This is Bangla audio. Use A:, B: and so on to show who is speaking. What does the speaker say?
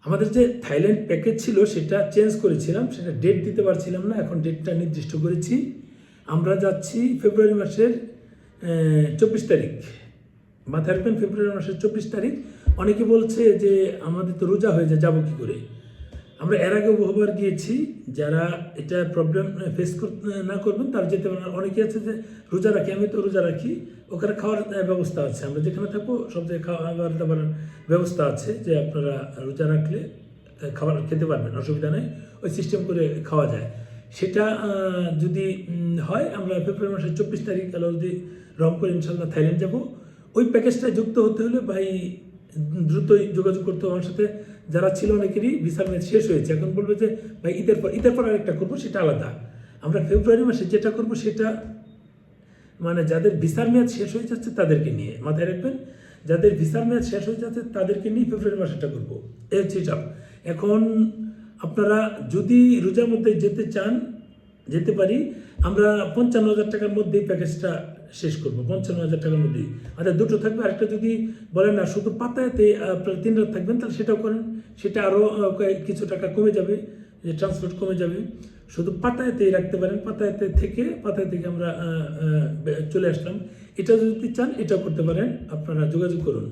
A: আমাদের যে থাইল্যান্ড প্যাকেজ ছিল সেটা চেঞ্জ করেছিলাম, সেটা ডেট দিতে পারছিলাম না, এখন ডেটটা নির্দিষ্ট করেছি। আমরা যাচ্ছি ফেব্রুয়ারি মাসের 24 তারিখ। মাথায় রাখবেন ফেব্রুয়ারি মাসের 24 তারিখ। অনেকে বলছে যে আমাদের তো রোজা হয়ে যায়, যাবো কী করে। আমরা এর আগে বহুবার গিয়েছি, যারা এটা প্রবলেম ফেস না করবেন তারা যেতে পারেন। অনেকে আছে যে রোজা রাখি, আমি তো রোজা রাখি, ওখানে খাওয়ার ব্যবস্থা আছে, আমরা যেখানে থাকবো সব জায়গায় খাবার দাবার ব্যবস্থা আছে, যে আপনারা রোজা রাখলে খাবার খেতে পারবেন, অসুবিধা নেই, ওই সিস্টেম করে খাওয়া যায়। সেটা যদি হয়, আমরা ফেব্রুয়ারি মাসের 24 তারিখ যদি রং করে ইনশাল্লাহ থাইল্যান্ড যাব। ওই প্যাকেজটায় যুক্ত হতে হলে ভাই দ্রুতই যোগাযোগ করতে হবে আমার সাথে। যারা ছিল অনেকেরই ভিসার মেয়াদ শেষ হয়েছে, এখন বলবে যে ভাই ঈদের পর আরেকটা করবো, সেটা আলাদা। আমরা ফেব্রুয়ারি মাসে যেটা করব সেটা মানে যাদের ভিসার মেয়াদ শেষ হয়ে যাচ্ছে তাদেরকে নিয়ে, মাথায় রাখবেন, যাদের ভিসার মেয়াদ শেষ হয়ে যাচ্ছে তাদেরকে নিয়ে ফেব্রুয়ারি মাসেটা করবো। এই হচ্ছে এটা। এখন আপনারা যদি রোজার মধ্যে যেতে চান, যেতে পারি। আমরা 55,000 টাকার মধ্যেই প্যাকেজটা শেষ করবো, 55,000 টাকার মধ্যেই। আচ্ছা, দুটো থাকবে, আরেকটা যদি বলেন না শুধু পাতায়াতে আপনারা 3 রাত থাকবেন, তাহলে সেটাও করেন, সেটা আরও কিছু টাকা কমে যাবে, যে ট্রান্সপোর্ট কমে যাবে। শুধু পাতায়াতেই রাখতে পারেন, পাতায়াতে থেকে আমরা চলে আসলাম। এটা যদি চান এটাও করতে পারেন, আপনারা যোগাযোগ করুন।